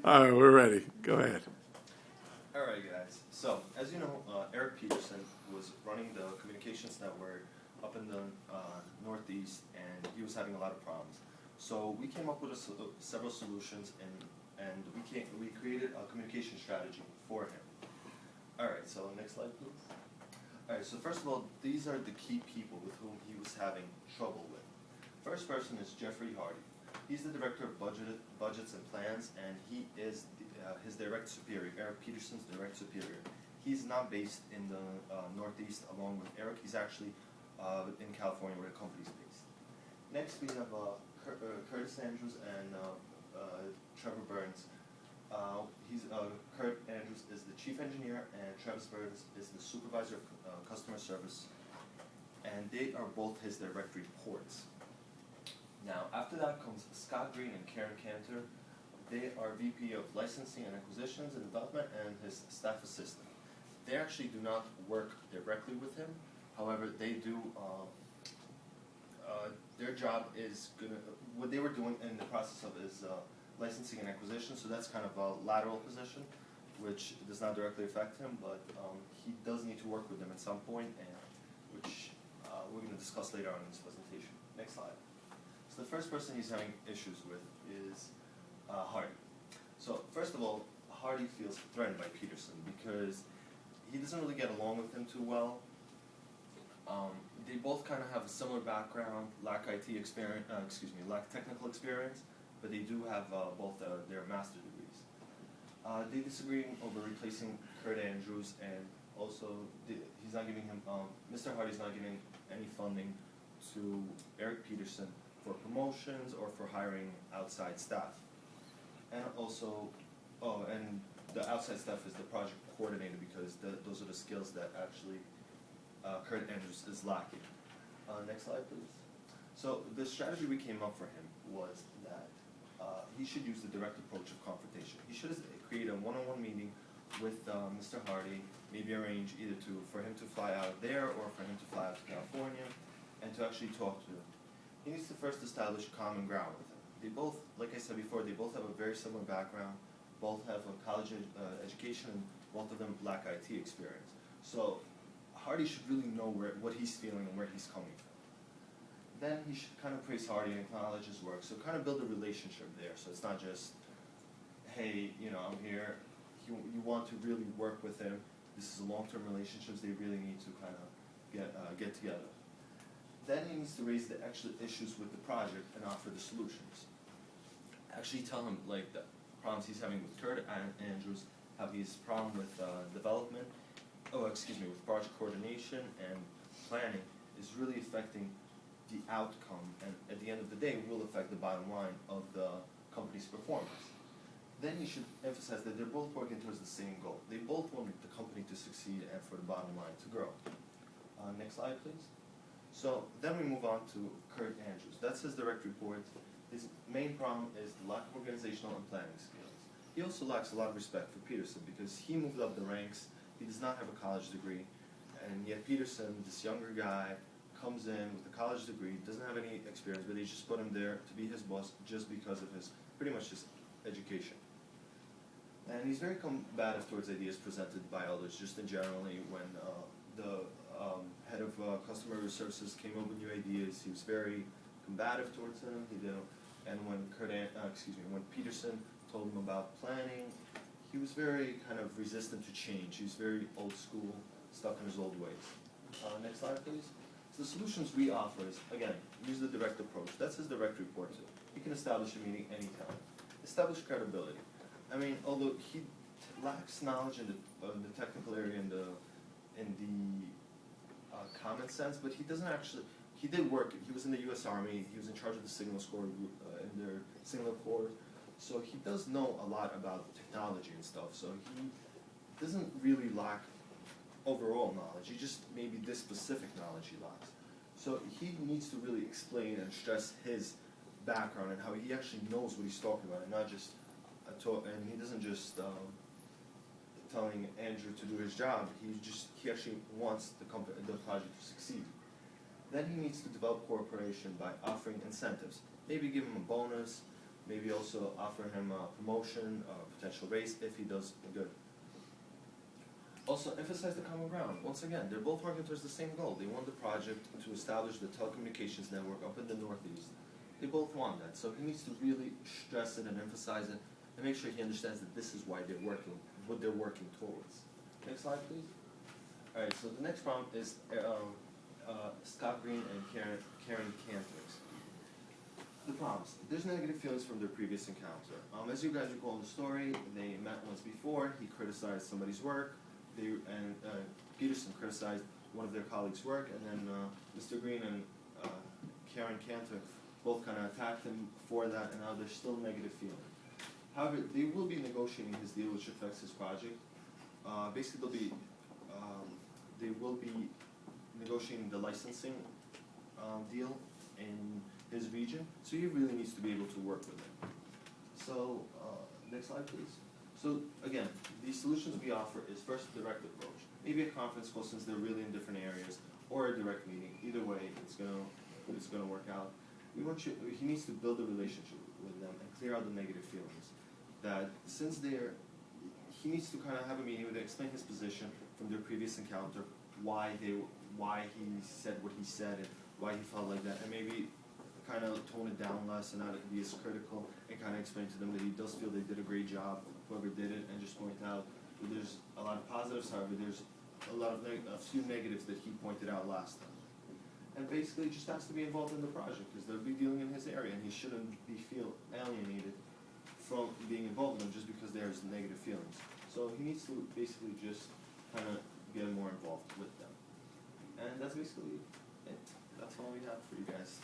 All right, we're ready. Go ahead. All right, guys. So, as you know, Eric Peterson was running the communications network up in the Northeast, and he was having a lot of problems. So we came up with several solutions, and we created a communication strategy for him. All right. So next slide, please. All right. So first of all, these are the key people with whom he was having trouble with. First person is Jeffrey Hardy. He's the director of budgets and plans, and he is his direct superior, Eric Peterson's direct superior. He's not based in the Northeast along with Eric. He's actually in California where the company's based. Next, we have Curtis Andrews and Trevor Burns. Kurt Andrews is the chief engineer, and Travis Burns is the supervisor of customer service, and they are both his direct reports. Now, after that comes Scott Green and Karen Cantor. They are VP of Licensing and Acquisitions and Development and his staff assistant. They actually do not work directly with him. However, they do, their job is what they were doing in the process of is licensing and acquisition, so that's kind of a lateral position, which does not directly affect him, but he does need to work with them at some point, and which we're going to discuss later on in this presentation. Next slide. So the first person he's having issues with is Hardy. So first of all, Hardy feels threatened by Peterson because he doesn't really get along with him too well. They both kind of have a similar background, lack IT experience, lack technical experience, but they do have both their master's degrees. They disagree over replacing Kurt Andrews, and also he's not giving him, Mr. Hardy's not giving any funding to Eric Peterson for promotions or for hiring outside staff. And also, and the outside staff is the project coordinator because those are the skills that actually Kurt Andrews is lacking. Next slide, please. So the strategy we came up for him was that he should use the direct approach of confrontation. He should create a one-on-one meeting with Mr. Hardy, maybe arrange either for him to fly out there or for him to fly out to California and to actually talk to him. He needs to first establish common ground with him. They both, like I said before, they both have a very similar background, both have a college education, and both of them lack IT experience. So Hardy should really know what he's feeling and where he's coming from. Then he should kind of praise Hardy and acknowledge his work. So kind of build a relationship there. So it's not just, hey, I'm here. You want to really work with him. This is a long-term relationship. They really need to kind of get together. Then he needs to raise the actual issues with the project and offer the solutions. Actually tell him like the problems he's having with Kurt Andrews, how he's problem with development, with project coordination and planning is really affecting the outcome, and at the end of the day will affect the bottom line of the company's performance. Then you should emphasize that they're both working towards the same goal. They both want the company to succeed and for the bottom line to grow. Next slide, please. So then we move on to Kurt Andrews. That's his direct report. His main problem is the lack of organizational and planning skills. He also lacks a lot of respect for Peterson because he moved up the ranks. He does not have a college degree, and yet Peterson, this younger guy, comes in with a college degree, doesn't have any experience, but he just put him there to be his boss just because of pretty much his education. And he's very combative towards ideas presented by others, just in generally when the head of customer services came up with new ideas, he was very combative towards him. And when when Peterson told him about planning, he was very kind of resistant to change. He was very old school, stuck in his old ways. Next slide, please. So the solutions we offer is, again, use the direct approach. That's his direct report to. He can establish a meeting anytime. Establish credibility. I mean, although he lacks knowledge in the technical area and the common sense, but he doesn't actually. He did work. He was in the U.S. Army. He was in charge of the Signal Corps in their Signal Corps. So he does know a lot about technology and stuff. So he doesn't really lack overall knowledge. He just maybe this specific knowledge he lacks. So he needs to really explain and stress his background and how he actually knows what he's talking about, and not just and he doesn't just telling Andrew to do his job. He actually wants the project to succeed. Then he needs to develop cooperation by offering incentives. Maybe give him a bonus, Maybe also offer him a promotion, a potential raise if he does good. Also, emphasize the common ground. Once again, they're both working towards the same goal. They want the project to establish the telecommunications network up in the Northeast. They both want that, so he needs to really stress it and emphasize it, and make sure he understands that this is why they're working, what they're working towards. Next slide, please. All right, so the next problem is Scott Green and Karen Cantor's. The problems. There's negative feelings from their previous encounter. As you guys recall in the story, they met once before. He criticized somebody's work. Peterson criticized one of their colleagues' work, and then Mr. Green and Karen Cantor both kind of attacked him for that, and now there's still negative feeling. However, they will be negotiating his deal, which affects his project. Basically, they will be negotiating the licensing deal in his region, so he really needs to be able to work with them. So, next slide, please. So, again, the solutions we offer is first a direct approach. Maybe a conference call since they're really in different areas, or a direct meeting. Either way, it's gonna work out. He needs to build a relationship with them and clear out the negative feelings. That since he needs to kind of have a meeting with them, explain his position from their previous encounter, why he said what he said, and why he felt like that, and maybe kind of tone it down less and not be as critical, and kind of explain to them that he does feel they did a great job, whoever did it, and just point out that there's a lot of positives, however, there's a few negatives that he pointed out last time. And basically just has to be involved in the project, because they'll be dealing in his area, and he shouldn't feel alienated from being involved in them just because there's negative feelings. So he needs to basically just kind of get more involved with them. And that's basically it. That's all we have for you guys.